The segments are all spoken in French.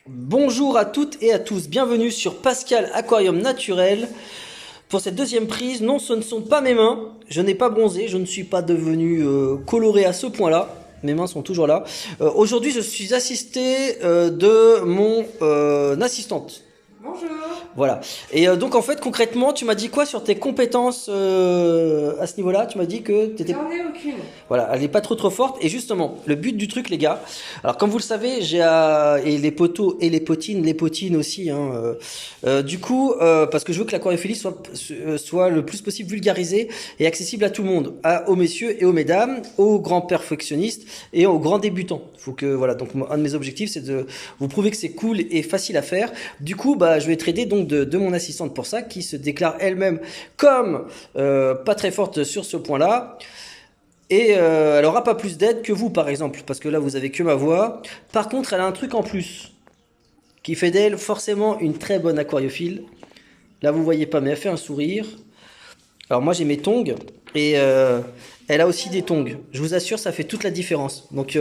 Bonjour à toutes et à tous, bienvenue sur Pascal Aquarium Naturel. Pour cette deuxième prise, non, ce ne sont pas mes mains, je n'ai pas bronzé, je ne suis pas devenu coloré à ce point-là. Mes mains sont toujours là. Aujourd'hui, je suis assisté de mon assistante. Bonjour. Voilà. Et donc en fait, concrètement, tu m'as dit quoi sur tes compétences à ce niveau-là? Tu m'as dit que t'étais... J'en ai aucune. Voilà, elle n'est pas trop forte. Et justement, le but du truc, les gars. Alors, comme vous le savez, et les poteaux et les potines aussi. Hein, du coup, parce que je veux que l'aquariophilie soit le plus possible vulgarisée et accessible à tout le monde, aux messieurs et aux mesdames, aux grands perfectionnistes et aux grands débutants. Faut que voilà. Donc, un de mes objectifs, c'est de vous prouver que c'est cool et facile à faire. Du coup, bah, je vais être aidé donc de mon assistante pour ça, qui se déclare elle-même comme pas très forte sur ce point-là. Et elle aura pas plus d'aide que vous, par exemple, parce que là, vous avez que ma voix. Par contre, elle a un truc en plus, qui fait d'elle forcément une très bonne aquariophile. Là, vous voyez pas, mais elle fait un sourire. Alors moi, j'ai mes tongs, et elle a aussi des tongs. Je vous assure, ça fait toute la différence. Donc,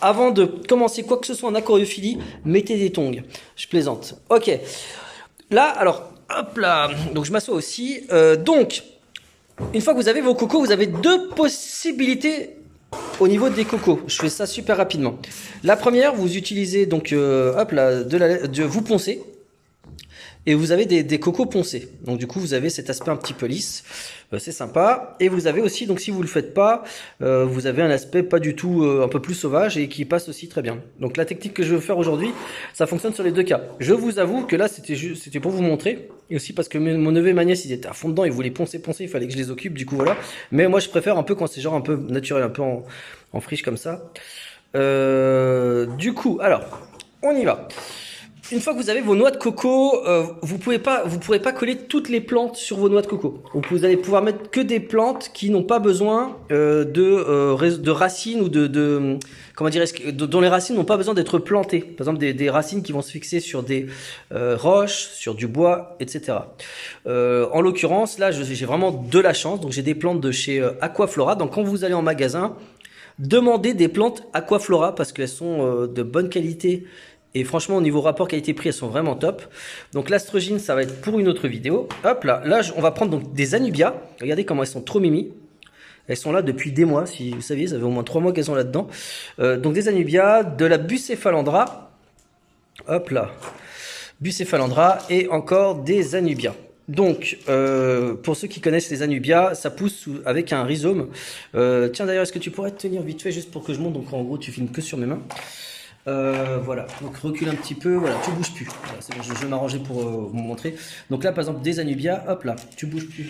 avant de commencer quoi que ce soit en aquariophilie, mettez des tongs. Je plaisante. Ok. Là, alors, hop là. Donc, je m'assois aussi. Donc, une fois que vous avez vos cocos, vous avez deux possibilités au niveau des cocos. Je fais ça super rapidement. La première, vous utilisez donc hop là, vous poncez et vous avez des cocos poncés. Donc du coup, vous avez cet aspect un petit peu lisse. C'est sympa. Et vous avez aussi, donc si vous le faites pas, vous avez un aspect pas du tout un peu plus sauvage et qui passe aussi très bien. Donc la technique que je veux faire aujourd'hui, ça fonctionne sur les deux cas. Je vous avoue que là, c'était pour vous montrer. Et aussi parce que mon neveu et ma nièce, ils étaient à fond dedans, ils voulaient poncer, il fallait que je les occupe, du coup voilà. Mais moi, je préfère un peu quand c'est genre un peu naturel, un peu en friche comme ça. Du coup, alors, on y va. Une fois que vous avez vos noix de coco, vous pourrez pas coller toutes les plantes sur vos noix de coco. Donc vous allez pouvoir mettre que des plantes qui n'ont pas besoin de racines ou comment dirais-je, dont les racines n'ont pas besoin d'être plantées. Par exemple des racines qui vont se fixer sur des roches, sur du bois, etc. En l'occurrence, là, j'ai vraiment de la chance. Donc j'ai des plantes de chez Aquaflora. Donc quand vous allez en magasin, demandez des plantes Aquaflora parce qu'elles sont de bonne qualité. Et franchement, au niveau rapport qualité-prix, elles sont vraiment top. Donc l'astrogyne, ça va être pour une autre vidéo. Hop là, on va prendre donc des anubias. Regardez comment elles sont trop mimi. Elles sont là depuis des mois, si vous saviez, ça fait au moins 3 mois qu'elles sont là-dedans. Donc des anubias, de la bucéphalandra. Hop là, bucéphalandra et encore des anubias. Donc, pour ceux qui connaissent les anubias, ça pousse avec un rhizome. Tiens d'ailleurs, est-ce que tu pourrais te tenir vite fait juste pour que je monte? Donc en gros, tu filmes que sur mes mains. Voilà, donc recule un petit peu, voilà, tu bouges plus. Voilà, c'est bon, je vais m'arranger pour vous montrer. Donc là, par exemple, des anubias, hop là, tu bouges plus.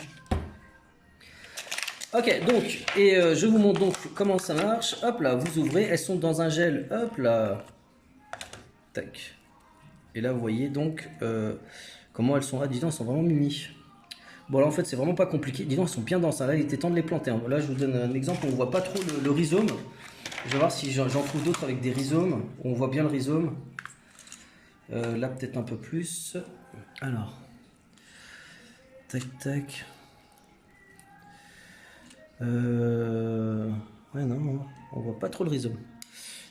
Ok, donc, et je vous montre donc comment ça marche. Hop là, vous ouvrez, elles sont dans un gel, hop là. Tac. Et là, vous voyez donc comment elles sont là. Dis donc, elles sont vraiment mimi. Bon, là, en fait, c'est vraiment pas compliqué. Dis donc, elles sont bien denses. Hein. Là, il était temps de les planter. Hein. Là, je vous donne un exemple, on voit pas trop le rhizome. Je vais voir si j'en trouve d'autres avec des rhizomes. On voit bien le rhizome. Là, peut-être un peu plus. Alors. Tac, tac. Ouais, non, on voit pas trop le rhizome.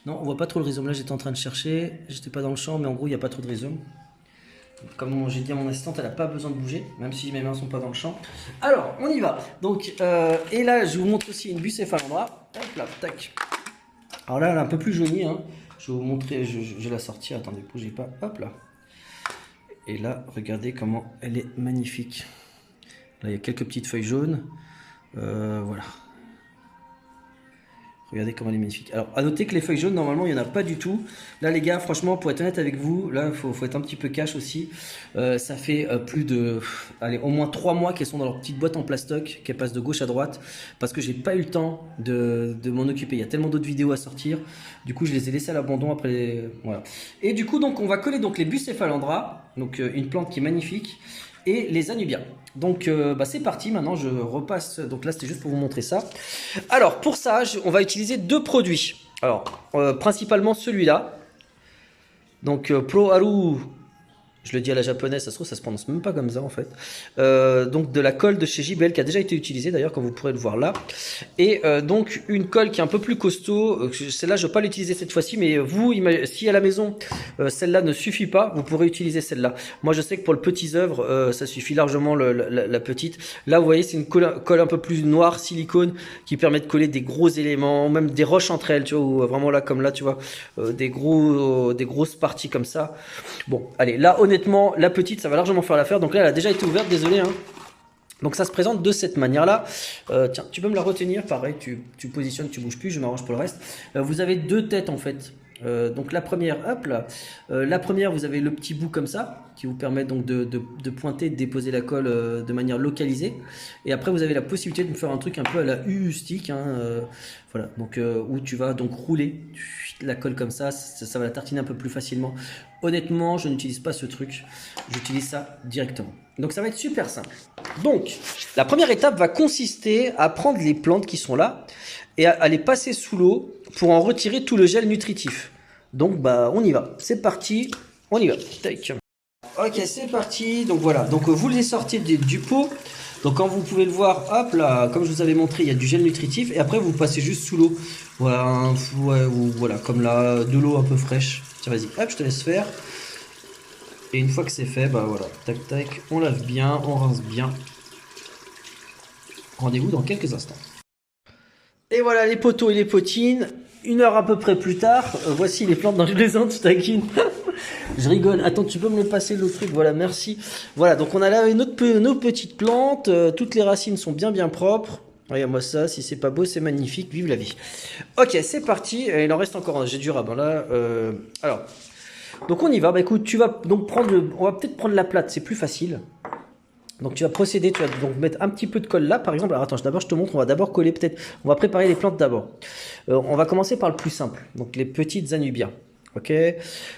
Non, on voit pas trop le rhizome. Là, j'étais en train de chercher. J'étais pas dans le champ, mais en gros, il n'y a pas trop de rhizome. Comme j'ai dit à mon assistante, elle n'a pas besoin de bouger, même si mes mains sont pas dans le champ. Alors, on y va. Donc, et là, je vous montre aussi une bucéphalandra. Hop là, tac. Alors là, elle est un peu plus jaunie. Hein. Je vais vous montrer, je vais la sortir. Attendez, bougez pas. Hop là. Et là, regardez comment elle est magnifique. Là, il y a quelques petites feuilles jaunes. Voilà. Regardez comment elle est magnifique. Alors, à noter que les feuilles jaunes, normalement, il n'y en a pas du tout. Là, les gars, franchement, pour être honnête avec vous, là, il faut être un petit peu cash aussi. Ça fait plus de, allez, au moins 3 mois qu'elles sont dans leur petite boîte en plastoc, qu'elles passent de gauche à droite, parce que j'ai pas eu le temps de m'en occuper. Il y a tellement d'autres vidéos à sortir. Du coup, je les ai laissées à l'abandon après. Voilà. Et du coup, donc, on va coller donc les bucéphalandra, donc une plante qui est magnifique, et les anubias. Donc bah c'est parti, maintenant je repasse, donc là c'était juste pour vous montrer ça. Alors pour ça, on va utiliser deux produits. Alors principalement celui-là, donc Pro Haru Je le dis à la japonaise, ça se trouve, ça se prononce même pas comme ça en fait. Donc de la colle de chez JBL qui a déjà été utilisée d'ailleurs, comme vous pourrez le voir là. Et donc une colle qui est un peu plus costaud. Celle-là, je ne vais pas l'utiliser cette fois-ci, mais vous, si à la maison celle-là ne suffit pas, vous pourrez utiliser celle-là. Moi, je sais que pour le petit œuvre, ça suffit largement la petite. Là, vous voyez, c'est une colle un peu plus noire, silicone, qui permet de coller des gros éléments, même des roches entre elles, tu vois, ou vraiment là, comme là, tu vois, des grosses parties comme ça. Bon, allez, là, honnêtement, la petite, ça va largement faire l'affaire. Donc là, elle a déjà été ouverte, désolé, hein. Donc ça se présente de cette manière-là. Tiens, tu peux me la retenir, pareil, tu positionnes, tu bouges plus, je m'arrange pour le reste. Vous avez deux têtes en fait. Donc la première, hop là, la première, vous avez le petit bout comme ça, qui vous permet donc de pointer, de déposer la colle de manière localisée. Et après, vous avez la possibilité de faire un truc un peu à la U-stick, hein, voilà, donc où tu vas donc rouler la colle comme ça va la tartiner un peu plus facilement. Honnêtement, je n'utilise pas ce truc, j'utilise ça directement. Donc ça va être super simple. Donc, la première étape va consister à prendre les plantes qui sont là et à les passer sous l'eau pour en retirer tout le gel nutritif. Donc, bah, on y va. C'est parti, on y va. Tac. Ok, c'est parti. Donc voilà, donc vous les sortez du pot. Donc quand vous pouvez le voir, hop là, comme je vous avais montré, il y a du gel nutritif. Et après, vous passez juste sous l'eau. Voilà, ouais, ou voilà, comme là, de l'eau un peu fraîche. Tiens, vas-y, hop, je te laisse faire. Et une fois que c'est fait, bah voilà, tac tac, on lave bien, on rince bien. Rendez-vous dans quelques instants. Et voilà les poteaux et les potines. Une heure à peu près plus tard, voici les plantes dans le plaisante, je taquine. Je rigole. Attends, tu peux me le passer le truc, voilà, merci. Voilà, donc on a lavé nos petites plantes. Toutes les racines sont bien propres. Regarde-moi ça, si c'est pas beau, c'est magnifique. Vive la vie. Ok, c'est parti. Il en reste encore un. J'ai du rabat là. Alors, donc on y va. Bah écoute, tu vas donc on va peut-être prendre la plate, c'est plus facile. Donc tu vas procéder, tu vas donc mettre un petit peu de colle là par exemple. Alors attends, d'abord je te montre, on va d'abord coller peut-être, on va préparer les plantes d'abord. On va commencer par le plus simple, donc les petites anubias. Ok,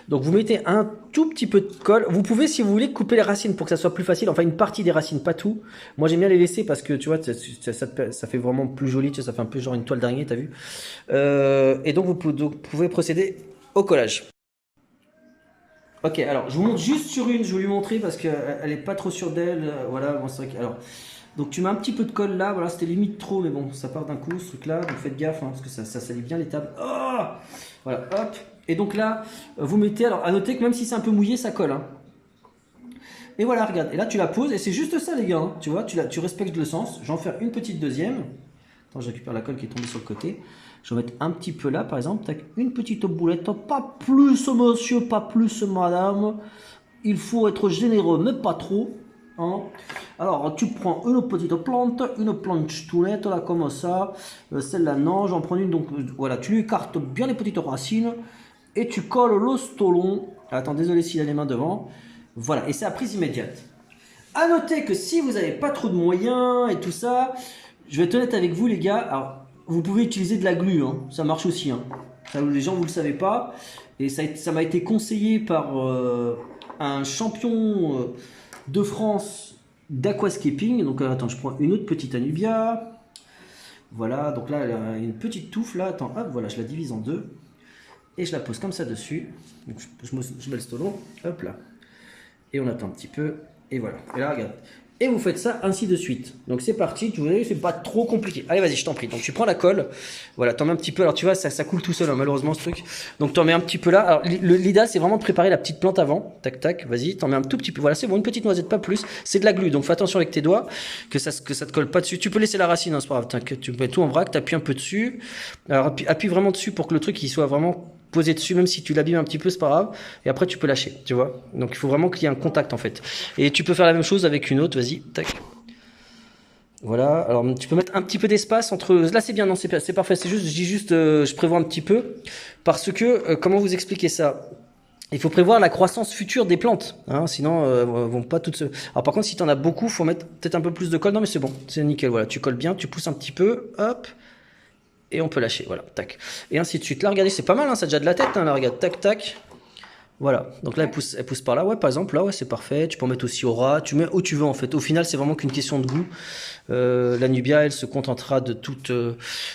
donc vous mettez un tout petit peu de colle. Vous pouvez, si vous voulez, couper les racines pour que ça soit plus facile. Enfin, une partie des racines, pas tout. Moi, j'aime bien les laisser parce que tu vois, ça fait vraiment plus joli. Tu sais, ça fait un peu genre une toile d'araignée, t'as vu. Et donc, vous pouvez procéder au collage. Ok, alors je vous montre juste sur une, je vais lui montrer parce qu'elle est pas trop sûre d'elle. Voilà, bon, c'est vrai que, alors, donc tu mets un petit peu de colle là, voilà, c'était limite trop, mais bon, ça part d'un coup ce truc là, donc faites gaffe, hein, parce que ça salit bien les tables. Oh, voilà, hop. Et donc là, vous mettez, alors à noter que même si c'est un peu mouillé, ça colle. Hein. Et voilà, regarde, et là tu la poses, et c'est juste ça les gars, hein, tu vois, tu respectes le sens. J'en fais une petite deuxième. Attends, je récupère la colle qui est tombée sur le côté. Je vais mettre un petit peu là, par exemple. Tac, une petite boulette. Pas plus, monsieur, pas plus, madame. Il faut être généreux, mais pas trop. Hein. Alors, tu prends une petite plante tout nette, là, comme ça. Celle-là, non, j'en prends une. Donc, voilà, tu lui écartes bien les petites racines. Et tu colles le stolon. Attends, désolé s'il a les mains devant. Voilà, et c'est à prise immédiate. À noter que si vous n'avez pas trop de moyens et tout ça, je vais être honnête avec vous les gars, alors vous pouvez utiliser de la glu, hein, ça marche aussi. Hein. Ça, les gens vous le savez pas, et ça m'a été conseillé par un champion de France d'aquascaping. Donc attends, je prends une autre petite Anubia. Voilà, donc là elle a une petite touffe là, attends, hop, voilà, je la divise en deux. Et je la pose comme ça dessus. Donc je mets le stolon, hop là. Et on attend un petit peu, et voilà. Et là, regarde. Et vous faites ça ainsi de suite. Donc c'est parti, tu vois, c'est pas trop compliqué. Allez, vas-y, je t'en prie. Donc tu prends la colle, voilà, t'en mets un petit peu. Alors tu vois, ça coule tout seul, hein, malheureusement, ce truc. Donc t'en mets un petit peu là. Alors l'idéal, c'est vraiment de préparer la petite plante avant. Tac, tac, vas-y, t'en mets un tout petit peu. Voilà, c'est bon, une petite noisette, pas plus. C'est de la glu, donc fais attention avec tes doigts, que ça te colle pas dessus. Tu peux laisser la racine, hein, c'est pas grave. T'inquiète, tu mets tout en vrac, t'appuies un peu dessus. Alors appuie vraiment dessus pour que le truc il soit vraiment posé dessus, même si tu l'abîmes un petit peu, c'est pas grave. Et après, tu peux lâcher, tu vois. Donc, il faut vraiment qu'il y ait un contact, en fait. Et tu peux faire la même chose avec une autre, vas-y, tac. Voilà, alors tu peux mettre un petit peu d'espace entre... Là, c'est bien, non, c'est parfait. C'est juste, je dis juste, je prévois un petit peu. Parce que, comment vous expliquer ça? Il faut prévoir la croissance future des plantes, hein, sinon elles vont pas toutes se... Alors par contre, si tu en as beaucoup, faut mettre peut-être un peu plus de colle. Non, mais c'est bon, c'est nickel, voilà. Tu colles bien, tu pousses un petit peu, hop. Et on peut lâcher, voilà, tac. Et ainsi de suite. Là, regardez, c'est pas mal, hein, ça a déjà de la tête, hein, là, regarde, tac, tac. Voilà, donc là elle pousse par là, ouais par exemple, là ouais c'est parfait, tu peux en mettre aussi au ras, tu mets où tu veux en fait, au final c'est vraiment qu'une question de goût. La Nubia elle se contentera de toutes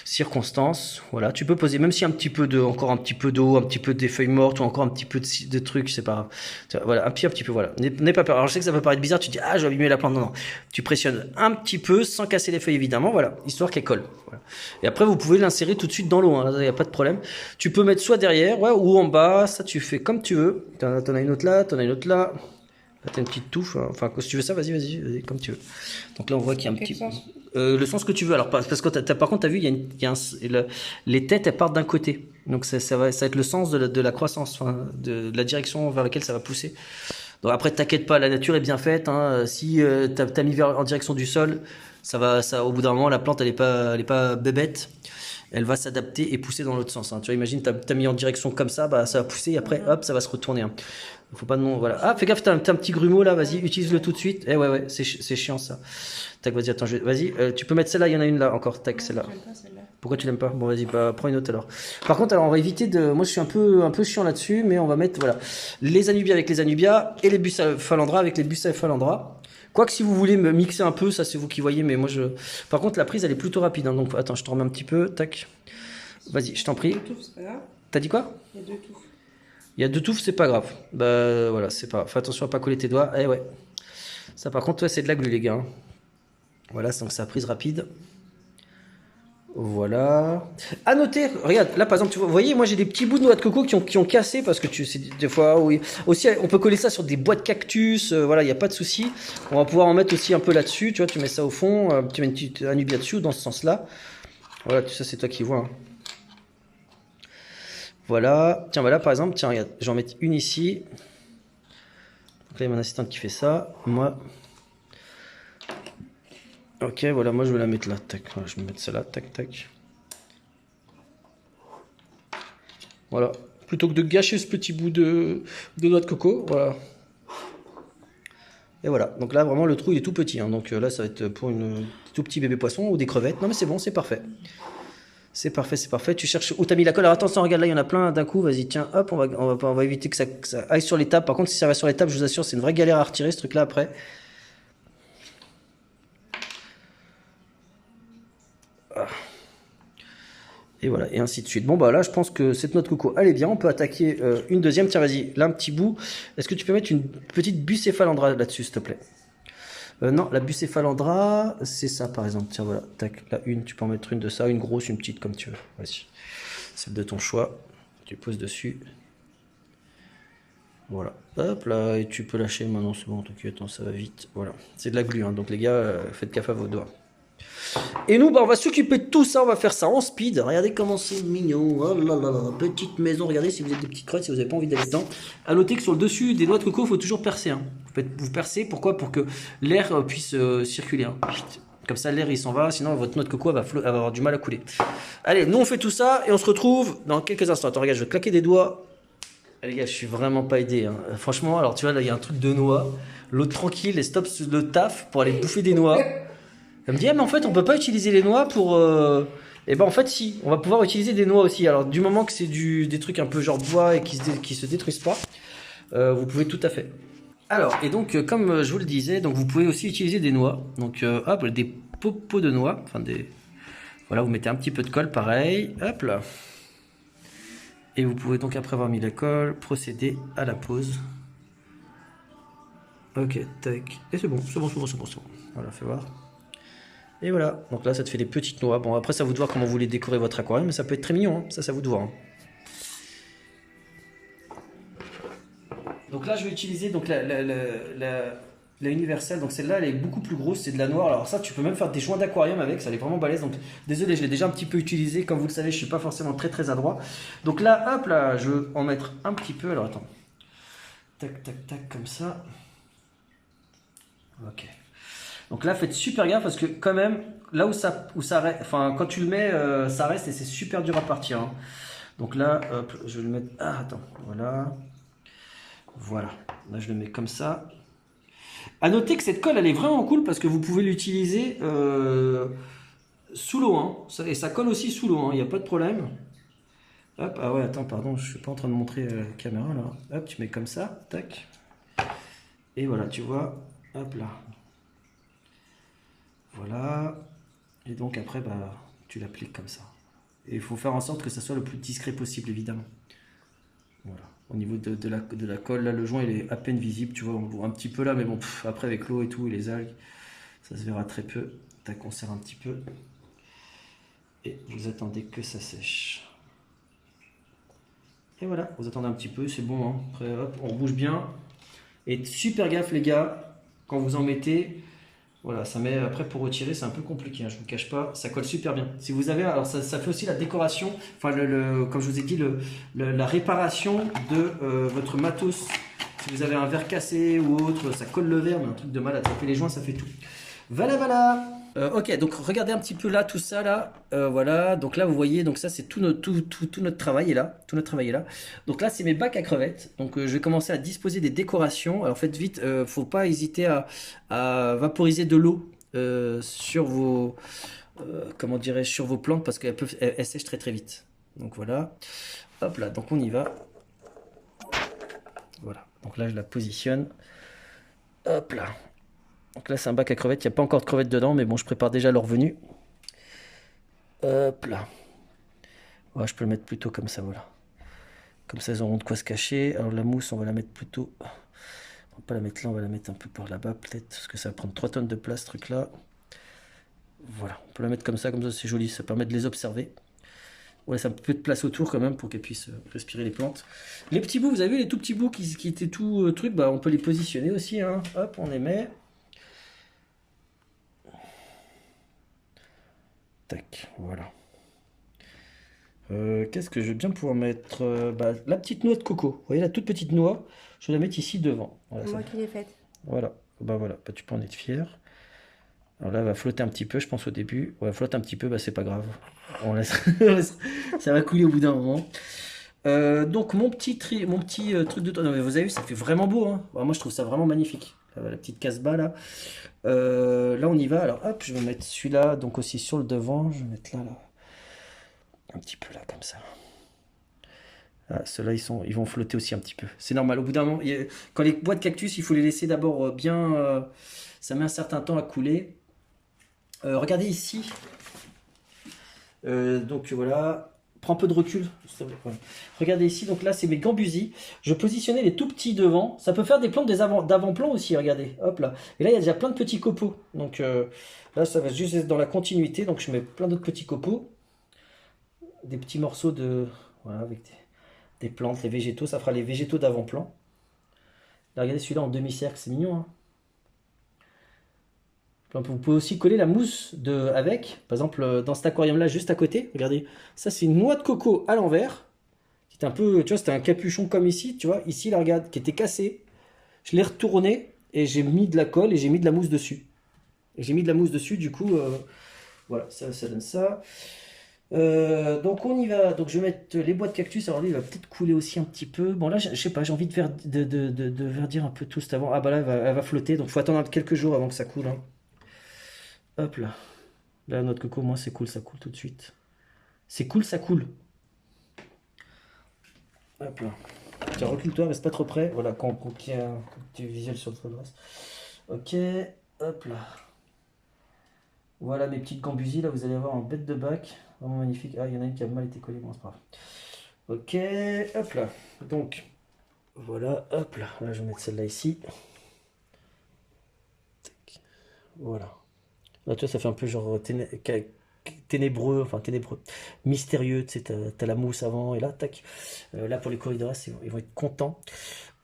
circonstances, voilà, tu peux poser, même si un petit peu de, encore un petit peu d'eau, un petit peu des feuilles mortes ou encore un petit peu de trucs, c'est pas grave. Voilà, un petit peu, voilà, n'aie pas peur, alors je sais que ça peut paraître bizarre, tu te dis ah je vais abîmer la plante, non non, tu pressionnes un petit peu sans casser les feuilles évidemment, voilà, histoire qu'elle colle, voilà. Et après vous pouvez l'insérer tout de suite dans l'eau, il n'y a pas de problème. Tu peux mettre soit derrière, ouais, ou en bas, ça tu fais comme tu veux. T'en as une autre là, t'en as une autre là. Là t'as une petite touffe, hein. Enfin si tu veux ça, vas-y, comme tu veux. Donc là on voit qu'il y a un petit... le sens que tu veux, alors parce que par contre t'as vu, les têtes elles partent d'un côté. Donc ça va être le sens de la croissance, enfin, de la direction vers laquelle ça va pousser. Donc après t'inquiète pas, la nature est bien faite, hein. Si t'as mis en direction du sol, au bout d'un moment la plante elle est pas bébête. Elle va s'adapter et pousser dans l'autre sens, hein. Tu vois, imagine, t'as mis en direction comme ça, bah ça va pousser et après, hop, ça va se retourner, hein. Faut pas non, voilà. Ah, fais gaffe, t'as un petit grumeau là, vas-y, utilise-le tout de suite. Eh ouais, c'est chiant ça. Tac, vas-y, attends, vas-y, tu peux mettre celle-là, il y en a une là encore, tac, celle-là. Pourquoi tu l'aimes pas? Bon, vas-y, bah, prends une autre alors. Par contre, alors on va éviter de. Moi, je suis un peu chiant là-dessus, mais on va mettre, voilà, les Anubias avec les Anubias et les Bucephalandra avec les Bucephalandra. Quoique si vous voulez me mixer un peu, ça c'est vous qui voyez, mais moi je... Par contre la prise elle est plutôt rapide, hein, donc attends, je te remets un petit peu, tac. Vas-y, je t'en prie. T'as dit quoi? Il y a deux touffes. Il y a deux touffes, c'est pas grave. Bah voilà, c'est pas... Fais attention à pas coller tes doigts, eh ouais. Ça par contre, ouais, c'est de la glu les gars, hein. Voilà, donc ça prise rapide. Voilà. À noter, regarde, là par exemple, vous voyez, moi j'ai des petits bouts de noix de coco qui ont cassé parce que tu sais, des fois, oui. Aussi, on peut coller ça sur des boîtes cactus, voilà, il n'y a pas de souci. On va pouvoir en mettre aussi un peu là-dessus, tu vois, tu mets ça au fond, tu mets une petite Anubia dessus, dans ce sens-là. Voilà, tout ça c'est toi qui vois, hein. Voilà, tiens, voilà par exemple, tiens, regarde, j'en mets une ici. Donc là, il y a mon assistante qui fait ça, moi. Ok, voilà, moi je vais la mettre là, tac, voilà, je vais mettre ça là, tac, tac. Voilà, plutôt que de gâcher ce petit bout de noix de coco, voilà. Et voilà, donc là vraiment le trou il est tout petit, hein. Donc là ça va être pour une tout petit bébé poisson ou des crevettes. Non mais c'est bon, c'est parfait. C'est parfait, c'est parfait. Tu cherches où t'as mis la colle. Alors attention, regarde là, il y en a plein d'un coup. Vas-y, tiens, hop, on va éviter que ça aille sur les tables. Par contre, si ça va sur les tables, je vous assure, c'est une vraie galère à retirer ce truc-là après. Et voilà, et ainsi de suite. Bon, bah là, je pense que cette noix de coco, elle est bien. On peut attaquer une deuxième. Tiens, vas-y, là, un petit bout. Est-ce que tu peux mettre une petite Bucephalandra là-dessus, s'il te plaît? Non, la Bucephalandra, c'est ça, par exemple. Tiens, voilà, tac, là, une. Tu peux en mettre une de ça, une grosse, une petite, comme tu veux. Vas-y. Celle de ton choix. Tu poses dessus. Voilà. Hop là, et tu peux lâcher. Maintenant, c'est bon, t'inquiète, ça va vite. Voilà. C'est de la glu, hein. Donc, les gars, faites gaffe à vos doigts. Et nous, bah, on va s'occuper de tout ça, on va faire ça en speed. Regardez comment c'est mignon. Oh là là là, petite maison. Regardez si vous êtes des petites crottes, si vous n'avez pas envie d'aller dedans. À noter que sur le dessus des noix de coco, il faut toujours percer, hein. Vous percez, pourquoi? Pour que l'air puisse circuler, hein. Comme ça, l'air il s'en va, sinon votre noix de coco elle va avoir du mal à couler. Allez, nous on fait tout ça et on se retrouve dans quelques instants. Attends, regarde, je vais claquer des doigts. Les gars, je suis vraiment pas aidé, hein. Franchement, alors tu vois, là il y a un truc de noix. L'autre tranquille et stop le taf pour aller bouffer des noix. Elle me dit, ah, mais en fait, on peut pas utiliser les noix pour. Et ben en fait, si, on va pouvoir utiliser des noix aussi. Alors, du moment que c'est des trucs un peu genre bois et qui se détruisent pas, vous pouvez tout à fait. Alors, et donc, comme je vous le disais, donc vous pouvez aussi utiliser des noix. Donc, hop, des pots de noix. Enfin, voilà, vous mettez un petit peu de colle, pareil. Hop là. Et vous pouvez donc, après avoir mis la colle, procéder à la pose. Ok, tac. Et c'est bon, c'est bon. Voilà, fais voir. Et voilà, donc là ça te fait des petites noix. Bon après ça vous de voir comment vous voulez décorer votre aquarium, mais ça peut être très mignon, hein. Ça vous de voir, hein. Donc là je vais utiliser donc la universelle, donc celle-là elle est beaucoup plus grosse, c'est de la noire. Alors ça tu peux même faire des joints d'aquarium avec, ça elle est vraiment balèze. Donc désolé, je l'ai déjà un petit peu utilisé, comme vous le savez je suis pas forcément très adroit. Donc là hop là, je vais en mettre un petit peu, alors attends. Tac tac tac comme ça. Ok. Donc là, faites super gaffe parce que quand même, là où ça reste, enfin quand tu le mets, ça reste et c'est super dur à partir, hein. Donc là, hop, je vais le mettre. Ah, attends, voilà. Là, je le mets comme ça. À noter que cette colle, elle est vraiment cool parce que vous pouvez l'utiliser sous l'eau, hein. Et ça colle aussi sous l'eau, hein. Il n'y a pas de problème. Hop, ah ouais, attends, pardon, je suis pas en train de montrer la caméra là. Hop, tu mets comme ça, tac. Et voilà, tu vois, hop là. Voilà. Et donc après, bah, tu l'appliques comme ça. Et il faut faire en sorte que ça soit le plus discret possible, évidemment. Voilà. Au niveau de la colle, là, le joint, il est à peine visible, tu vois, on le voit un petit peu là, mais bon, après, avec l'eau et tout, et les algues, ça se verra très peu. Tac, on serre un petit peu. Et vous attendez que ça sèche. Et voilà, vous attendez un petit peu, c'est bon, hein. Après, hop, on bouge bien. Et super gaffe, les gars, quand vous en mettez. Voilà, ça met après pour retirer, c'est un peu compliqué, hein, je ne vous cache pas, ça colle super bien. Si vous avez, alors ça fait aussi la décoration, enfin comme je vous ai dit, la réparation de votre matos. Si vous avez un verre cassé ou autre, ça colle le verre, mais un truc de malade, ça fait les joints, ça fait tout. Voilà, voilà. Ok, donc regardez un petit peu là, tout ça là, voilà. Donc là, vous voyez, donc ça c'est tout notre travail est là, tout notre travail est là. Donc là, c'est mes bacs à crevettes. Donc je vais commencer à disposer des décorations. Alors faites vite, faut pas hésiter à vaporiser de l'eau sur vos, comment dirais-je, sur vos plantes parce elles sèchent très très vite. Donc voilà, hop là. Donc on y va. Voilà. Donc là, je la positionne. Hop là. Donc là, c'est un bac à crevettes. Il n'y a pas encore de crevettes dedans, mais bon, je prépare déjà leur venue. Hop là. Ouais, je peux le mettre plutôt comme ça, voilà. Comme ça, elles auront de quoi se cacher. Alors la mousse, on va la mettre plutôt... On va pas la mettre là, on va la mettre un peu par là-bas, peut-être. Parce que ça va prendre 3 tonnes de place, ce truc-là. Voilà, on peut la mettre comme ça c'est joli. Ça permet de les observer. On laisse un peu de place autour quand même pour qu'elles puissent respirer les plantes. Les petits bouts, vous avez vu, les tout petits bouts qui étaient tout truc, bah on peut les positionner aussi, hein. Hop, on les met. Tac, voilà. Qu'est-ce que je vais bien pouvoir mettre bah, la petite noix de coco. Vous voyez la toute petite noix, je vais la mettre ici devant. Voilà, Moi qui l'ai faite. voilà. Bah voilà, bah, tu peux en être fier. Alors là, elle va flotter un petit peu, je pense au début. Ouais, elle flotte un petit peu, bah c'est pas grave. On laisse... ça va couler au bout d'un moment. Donc mon petit truc de... Non, mais vous avez vu, ça fait vraiment beau, hein. Ouais, moi je trouve ça vraiment magnifique. La petite casse-bas là. Là on y va. Alors hop, je vais mettre celui-là, donc aussi sur le devant. Je vais mettre là, là. Un petit peu là, comme ça. Ah, ceux-là, ils vont flotter aussi un petit peu. C'est normal. Au bout d'un moment, quand les bois de cactus, il faut les laisser d'abord bien. Ça met un certain temps à couler. Regardez ici. Donc voilà. Prends un peu de recul. Regardez ici. Donc là, c'est mes gambusies. Je positionnais les tout petits devant. Ça peut faire des plantes d'avant-plan aussi. Regardez. Hop là. Et là, il y a déjà plein de petits copeaux. Donc là, ça va juste être dans la continuité. Donc je mets plein d'autres petits copeaux. Des petits morceaux de. Voilà, avec des plantes, les végétaux, ça fera les végétaux d'avant-plan. Là, regardez celui-là en demi-cercle, c'est mignon. Hein. Vous pouvez aussi coller la mousse avec. Par exemple, dans cet aquarium-là, juste à côté, regardez, ça c'est une noix de coco à l'envers. Qui était un peu, tu vois, c'était un capuchon comme ici, tu vois. Ici, là, regarde, qui était cassé. Je l'ai retourné et j'ai mis de la colle et j'ai mis de la mousse dessus. Et j'ai mis de la mousse dessus, du coup, voilà, ça donne ça. Donc on y va. Donc je vais mettre les bois de cactus. Alors lui il va peut-être couler aussi un petit peu. Bon là je sais pas, j'ai envie de verdir un peu tout cet avant. Ah bah là elle va flotter. Donc il faut attendre quelques jours avant que ça coule. Hein. Hop là. Là notre coco moi c'est cool, ça coule tout de suite. C'est cool, ça coule. Hop là. Tiens recule-toi, reste pas trop près. Voilà quand il y a un petit visuel sur le fond de reste. Ok. Hop là. Voilà mes petites gambusies là, vous allez avoir en bête de bac. Vraiment magnifique. Ah il y en a une qui a mal été collée, bon c'est pas grave. Ok, hop là. Donc, voilà, hop là. Là, je vais mettre celle-là ici. Tac. Voilà. Là, tu vois, ça fait un peu genre ténébreux, enfin ténébreux, mystérieux. Tu sais, t'as la mousse avant et là, tac. Là, pour les corridors, ils vont être contents.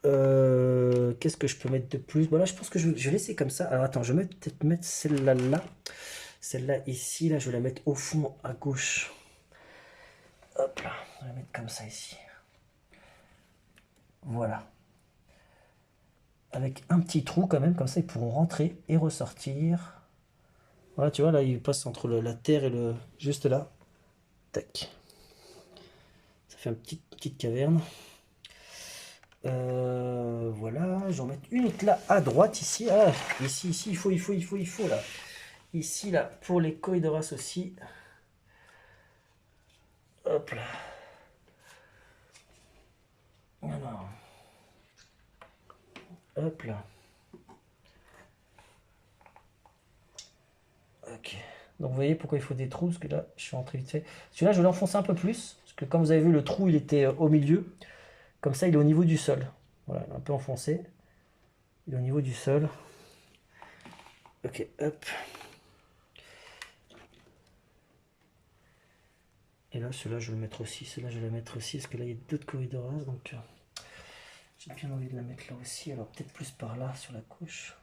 Qu'est-ce que je peux mettre de plus? Voilà, je pense que je vais laisser comme ça. Alors, attends, je vais peut-être mettre celle-là là. Celle-là ici, là, je vais la mettre au fond à gauche. Hop là, on va la mettre comme ça ici. Voilà. Avec un petit trou quand même, comme ça ils pourront rentrer et ressortir. Voilà, tu vois, là ils passent entre la terre et le... Juste là. Tac. Ça fait une petite caverne. Voilà, j'en mets une autre là à droite ici. Ah, ici, il faut là. Ici, là, pour les Coidoras aussi. Hop là. Hop là. Ok. Donc vous voyez pourquoi il faut des trous, parce que là, je suis rentré vite fait. Celui-là, je vais l'enfoncer un peu plus, parce que comme vous avez vu, le trou, il était au milieu. Comme ça, il est au niveau du sol. Voilà, un peu enfoncé. Il est au niveau du sol. Ok, hop. Et là, celui-là, je vais le mettre aussi. Celui-là, je vais le mettre aussi, parce que là, il y a d'autres corridors, donc j'ai bien envie de la mettre là aussi. Alors peut-être plus par là, sur la couche.